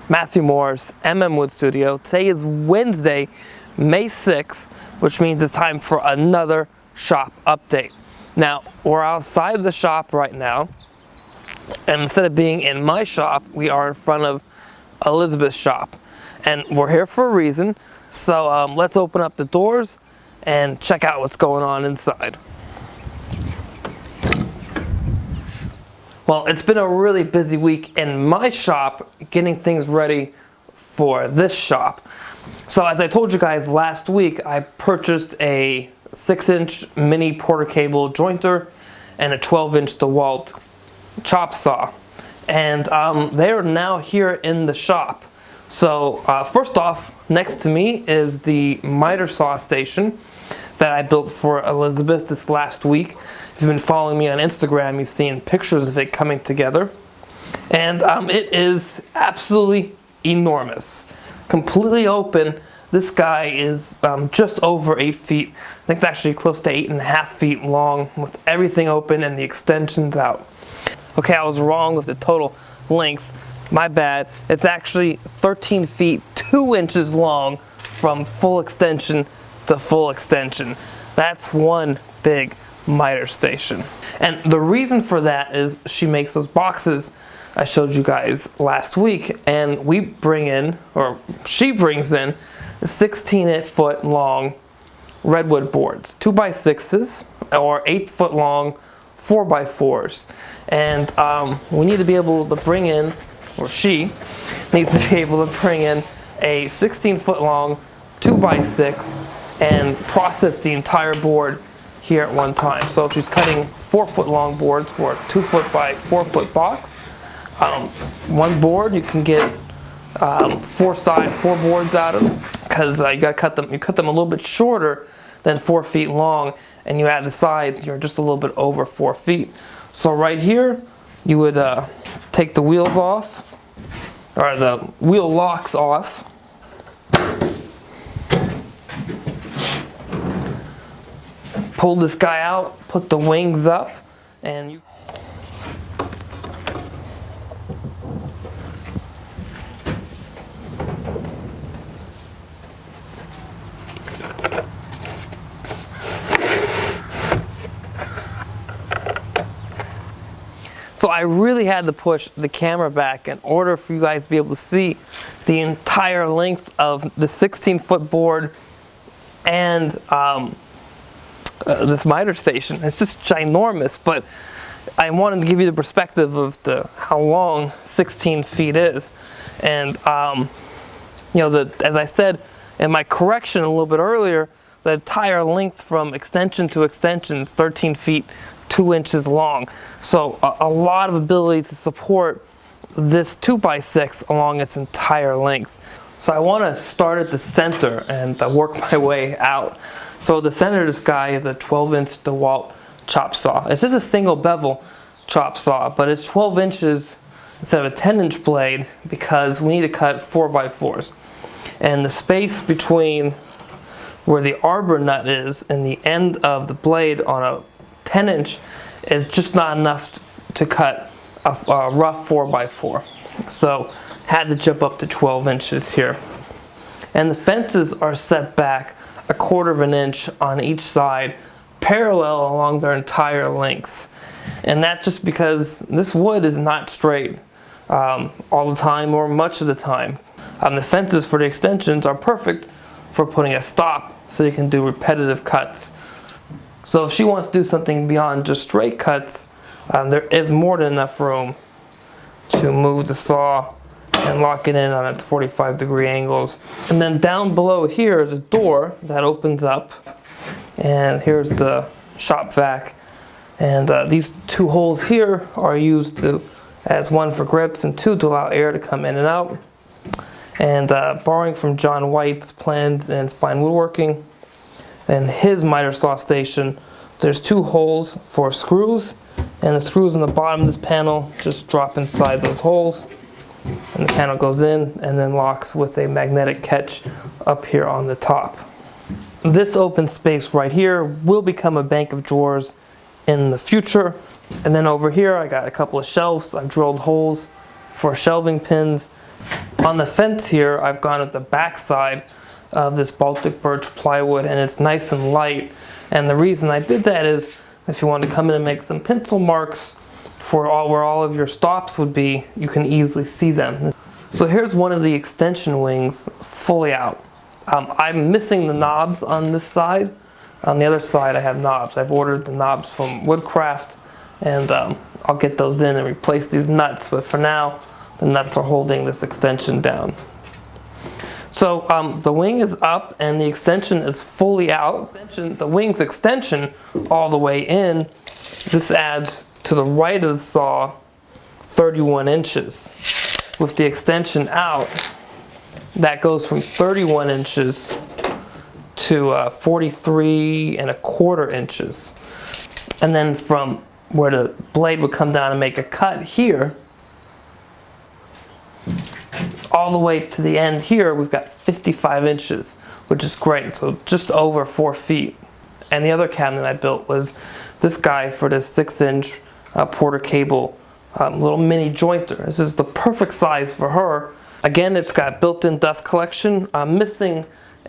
Matthew Moore's Wood Studio. Today is Wednesday, May 6th, which means it's time for another shop update. Now, we're outside the shop right now, and instead of being in my shop, we are in front of Elizabeth's shop. And we're here for a reason, so let's open up the doors and check out what's going on inside. Well, it's been a really busy week in my shop getting things ready for this shop. So as I told you guys last week, I purchased a 6-inch mini porter cable jointer and a 12-inch DeWalt chop saw. And they are now here in the shop. So first off, next to me is the miter saw station that I built for Elizabeth this last week. If you've been following me on Instagram, you've seen pictures of it coming together. And it is absolutely enormous. Completely open. This guy is just over 8 feet. I think it's actually close to 8.5 feet long with everything open and the extensions out. Okay, I was wrong with the total length. My bad. It's actually 13 feet 2 inches long from full extension to full extension. That's one big miter station. And the reason for that is she makes those boxes I showed you guys last week, and we bring in, or she brings in, 16-foot long redwood boards, 2x6s or 8-foot long 4x4s. And we need to be able to bring in, or she needs to be able to bring in a 16-foot long 2x6 and process the entire board here at one time. So if she's cutting 4-foot long boards for a 2-foot by 4-foot box, one board you can get 4 boards out of them, because you got to cut them. You cut them a little bit shorter than 4 feet long, and you add the sides, you're just a little bit over 4 feet. So right here, you would take the wheels off, or the wheel locks off. Pull this guy out, put the wings up, and you... So I really had to push the camera back in order for you guys to be able to see the entire length of the 16-foot board and this miter station. It's just ginormous, but I wanted to give you the perspective of how long 16 feet is. And you know, as I said in my correction a little bit earlier, the entire length from extension to extension is 13 feet 2 inches long. So a lot of ability to support this 2x6 along its entire length. So I want to start at the center and work my way out. So the center of this guy is a 12-inch DeWalt chop saw. It's just a single bevel chop saw, but it's 12 inches instead of a 10-inch blade because we need to cut 4x4s. And the space between where the arbor nut is and the end of the blade on a 10-inch is just not enough to cut a rough 4x4. So had to jump up to 12 inches here. And the fences are set back 1/4 inch on each side, parallel along their entire lengths. And that's just because this wood is not straight all the time or much of the time. The fences for the extensions are perfect for putting a stop so you can do repetitive cuts. So if she wants to do something beyond just straight cuts, there is more than enough room to move the saw and lock it in on its 45-degree angles. And then down below here is a door that opens up, and here's the shop vac. And these 2 holes here are used as 1 for grips and 2 to allow air to come in and out. And borrowing from John White's Plans in Fine Woodworking and his miter saw station, there's 2 holes for screws, and the screws on the bottom of this panel just drop inside those holes, and the panel goes in and then locks with a magnetic catch up here on the top. This open space right here will become a bank of drawers in the future. And then over here I got a couple of shelves. I've drilled holes for shelving pins On the fence here, I've gone at the back side of this Baltic birch plywood, and it's nice and light. And the reason I did that is if you want to come in and make some pencil marks for where all of your stops would be, you can easily see them. So here's one of the extension wings fully out. I'm missing the knobs on this side. On the other side I have knobs. I've ordered the knobs from Woodcraft, and I'll get those in and replace these nuts, but for now the nuts are holding this extension down. So the wing is up and the extension is fully out. The wing's extension all the way in, this adds to the right of the saw 31 inches. With the extension out, that goes from 31 inches to 43 and a quarter inches. And then from where the blade would come down and make a cut here, all the way to the end here, we've got 55 inches, which is great. So just over 4 feet. And the other cabinet I built was this guy for this 6-inch Porter cable little mini jointer. This is the perfect size for her. Again, it's got built-in dust collection. I'm missing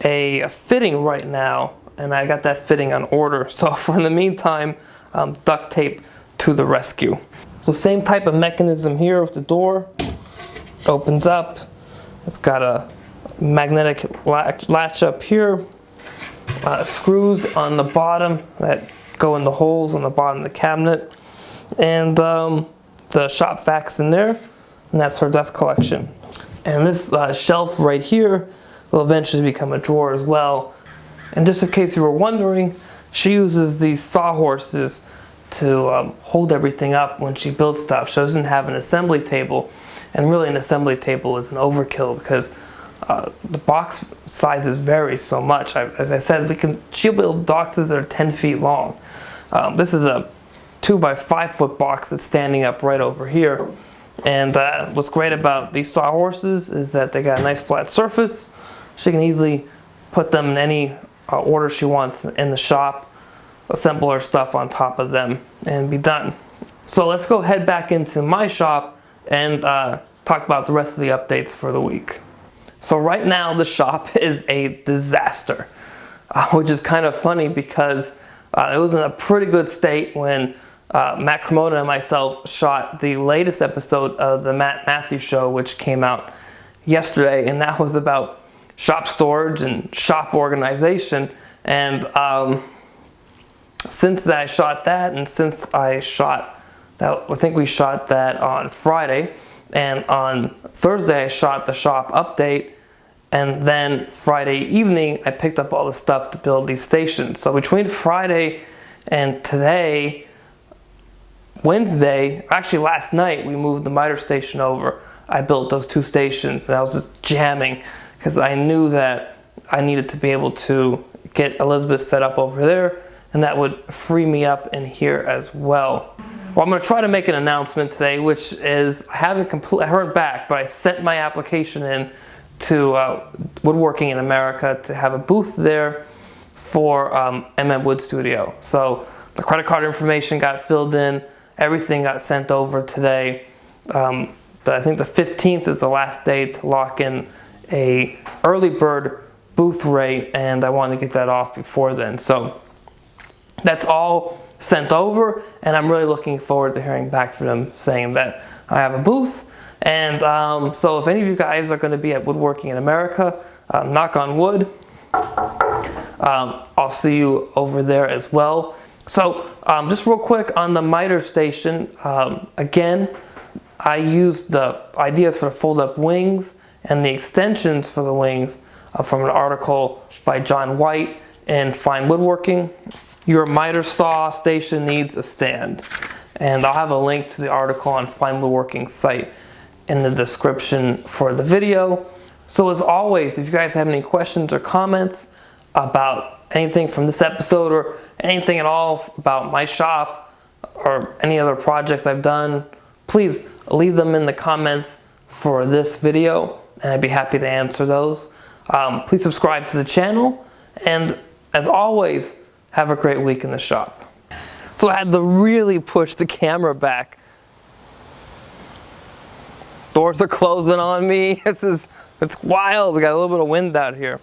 a fitting right now, and I got that fitting on order. So for in the meantime, duct tape to the rescue. So same type of mechanism here with the door. Opens up. It's got a magnetic latch up here. Screws on the bottom that go in the holes on the bottom of the cabinet. And the shop vacs in there, and that's her dust collection. And this shelf right here will eventually become a drawer as well. And just in case you were wondering, she uses these sawhorses to hold everything up when she builds stuff. She doesn't have an assembly table, and really an assembly table is an overkill because the box sizes vary so much. As I said, she'll build boxes that are 10 feet long. This is a 2 by 5 foot box that's standing up right over here. And what's great about these sawhorses is that they got a nice flat surface. She can easily put them in any order she wants in the shop, assemble her stuff on top of them, and be done. So let's go head back into my shop and talk about the rest of the updates for the week. So right now the shop is a disaster, which is kind of funny because it was in a pretty good state when Matt Cremona and myself shot the latest episode of the Matt Matthews Show, which came out yesterday, and that was about shop storage and shop organization. And since I shot that, and since I shot that, I think we shot that on Friday, and on Thursday I shot the shop update, and then Friday evening I picked up all the stuff to build these stations. So between Friday and today, Wednesday, actually last night, we moved the miter station over. I built those 2 stations, and I was just jamming because I knew that I needed to be able to get Elizabeth set up over there, and that would free me up in here as well. Well, I'm going to try to make an announcement today, which is I haven't heard back, but I sent my application in to Woodworking in America to have a booth there for MM Wood Studio. So the credit card information got filled in. Everything got sent over today. I think the 15th is the last day to lock in a early bird booth rate, and I wanted to get that off before then. So that's all sent over, and I'm really looking forward to hearing back from them saying that I have a booth. And so if any of you guys are going to be at Woodworking in America, knock on wood, I'll see you over there as well. So just real quick on the miter station, again, I used the ideas for fold-up wings and the extensions for the wings from an article by John White in Fine Woodworking. Your miter saw station needs a stand. And I'll have a link to the article on Fine Woodworking site in the description for the video. So as always, if you guys have any questions or comments about anything from this episode or anything at all about my shop or any other projects I've done, please leave them in the comments for this video, and I'd be happy to answer those. Please subscribe to the channel, and as always, have a great week in the shop. So I had to really push the camera back Doors are closing on me. It's wild. We got a little bit of wind out here.